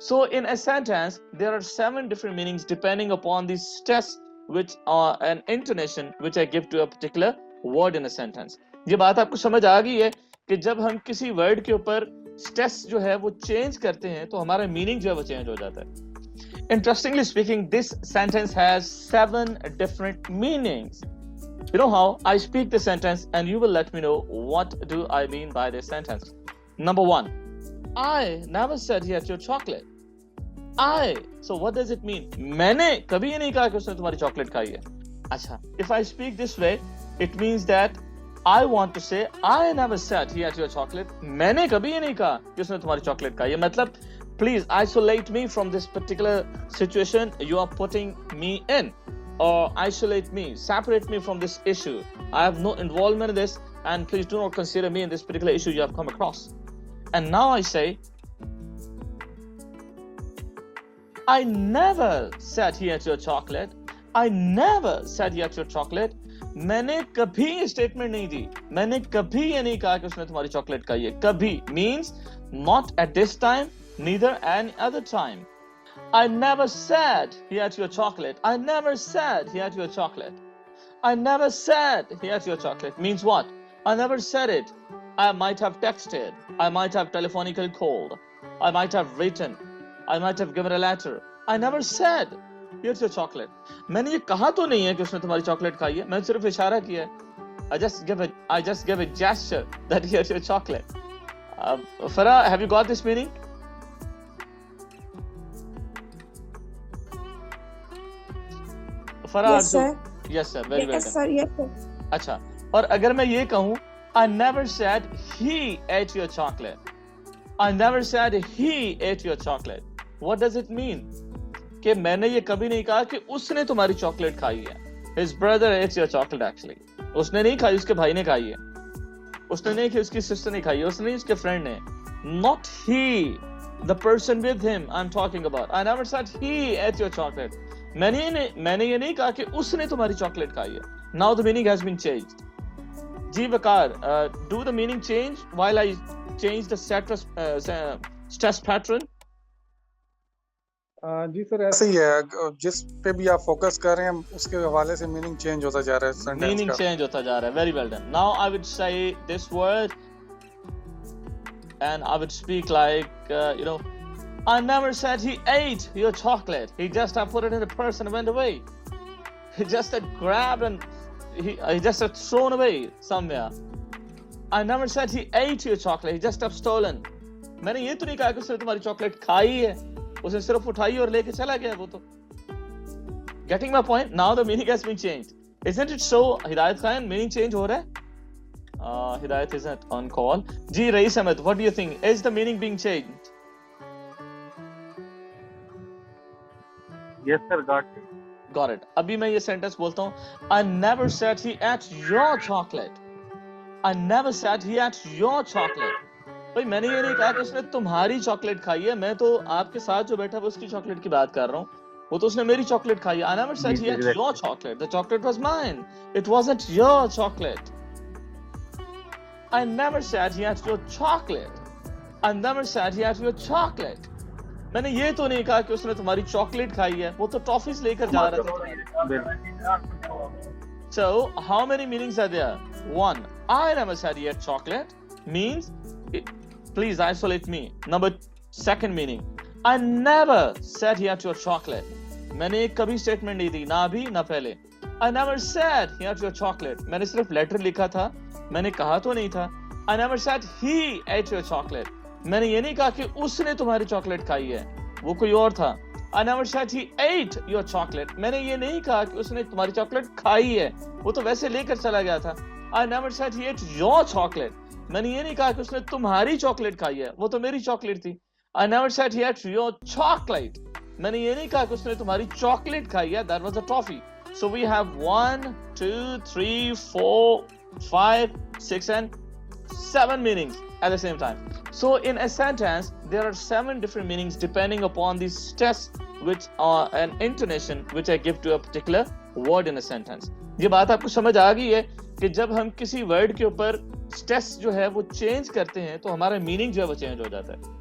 So in a sentence, there are 7 different meanings depending upon the stress which an intonation which I give to a particular word in a sentence. ये बात आपको समझ आ गई है कि जब हम किसी वर्ड के ऊपर स्ट्रेस जो है वो चेंज करते हैं तो हमारा मीनिंग जो है वो चेंज हो जाता है. Interestingly speaking, this sentence has 7 different meanings. You know how I speak the sentence and you will let me know what do I mean by this sentence. Number 1, I never said he had your chocolate. I, so what does it mean? मैंने कभी ये नहीं कहा कि उसने तुम्हारी chocolate खाई है. अच्छा, if I speak this way, it means that I want to say I never said he had your chocolate. मैंने कभी ये नहीं कहा कि उसने तुम्हारी चॉकलेट खाई है. मतलब please isolate me from this particular situation you are putting me in, or isolate me, separate me from this issue. I have no involvement in this, and please do not consider me in this particular issue you have come across. And now I say, I never said he ate your chocolate. I never said he ate your chocolate. मैंने कभी ये statement नहीं दी. मैंने कभी ये नहीं कहा कि उसने तुम्हारी चॉकलेट खाई है. कभी means not at this time, neither any other time. I never said he ate your chocolate. I never said he ate your chocolate. I never said he ate your chocolate means what? I never said it. I might have texted. I might have telephonically called. I might have written. I might have given a letter. I never said here's your chocolate. मैंने ये कहा तो नहीं है कि उसने तुम्हारी chocolate खाई है. मैंने सिर्फ इशारा किया है. I just give a gesture that here's your chocolate. Farah, have you got this meaning? Farah, yes sir. Yes sir, very well Yes done. sir, yes sir. अच्छा, और अगर मैं ये कहूँ, I never said he ate your chocolate. I never said he ate your chocolate. What does it mean? कि मैंने ये कभी नहीं कहा कि उसने तुम्हारी चॉकलेट खाई है. His brother ate your chocolate actually. उसने नहीं खाई, उसके भाई ने खाई है. उसने नहीं खाई, उसकी सिस्टर ने खाई है. उसने नहीं, उसके फ्रेंड ने. Not he, the person with him I'm talking about. I never said he ate your chocolate. मैंने ये नहीं कहा कि उसने तुम्हारी चॉकलेट खाई है. Now the meaning has been changed. जी Waqar, do the meaning change while I change the stress pattern? जी सर, ऐसे ही है. जिस पे भी आप फोकस कर रहे हैं उसके हवाले से मीनिंग चेंज होता जा रहा है सेंटेंस का. मीनिंग चेंज होता जा रहा है. Very well done. Now I would say this word and I would speak like I never said he ate your chocolate. He just put it in a purse and went away. He just had grabbed and he just had thrown away somewhere. I never said he ate your chocolate. He just have stolen. मैंने ये तो नहीं कहा कि उसने तुम्हारी chocolate खाई है. उसने सिर्फ उठाई और लेके चला गया वो तो. Getting my point? Now the meaning has been changed. Isn't it so? Hidayat Khan, meaning change हो रहा है? Hidayat isn't on call. Ji Rais Ahmed, what do you think? Is the meaning being changed? Yes sir, got it. Got it. अभी मैं ये sentence बोलता हूँ. I never said he ate your chocolate. I never said he ate your chocolate. भाई मैंने ये नहीं कहा कि उसने तुम्हारी चॉकलेट खाई है. मैं तो आपके साथ जो बैठा है उसकी चॉकलेट की बात कर रहा हूँ. वो तो उसने मेरी चॉकलेट खाई है. I never said he ate your chocolate. The chocolate was mine. It wasn't your chocolate. I never said he ate your chocolate. I never said he ate your chocolate. मैंने ये तो नहीं कहा कि उसने तुम्हारी चॉकलेट खाई है. वो तो टॉफीज लेकर जा रहा था. So how many meanings are there? 1, I never said he ate chocolate means please isolate me. Second meaning, I never said he ate your chocolate. मैंने कभी स्टेटमेंट नहीं दी, ना अभी ना पहले. I never said he ate your chocolate. मैंने सिर्फ letter लिखा था, मैंने कहा तो नहीं था. I never said he ate your chocolate. मैंने ये नहीं कहा कि उसने तुम्हारी चॉकलेट खाई है, वो कोई और था. I never said he ate your chocolate. मैंने ये नहीं कहा कि उसने तुम्हारी चॉकलेट खाई है, वो तो वैसे लेकर चला गया था. I never said he ate your chocolate. मैंने ये नहीं कहा कि उसने तुम्हारी चॉकलेट खाई है, वो तो मेरी चॉकलेट थी. I never said he ate your chocolate. मैंने ये नहीं कहा कि उसने तुम्हारी चॉकलेट खाई है. That was a toffee. So we have 1, 2, 3, 4, 5, 6 and 7 meanings at the same time. So in a sentence, there are 7 different meanings depending upon the stress which an intonation which I give to a particular word in a sentence. ये बात आपको समझ आ गई है कि जब हम किसी वर्ड के ऊपर स्ट्रेस जो है वो चेंज करते हैं तो हमारा मीनिंग जो है वो चेंज हो जाता है.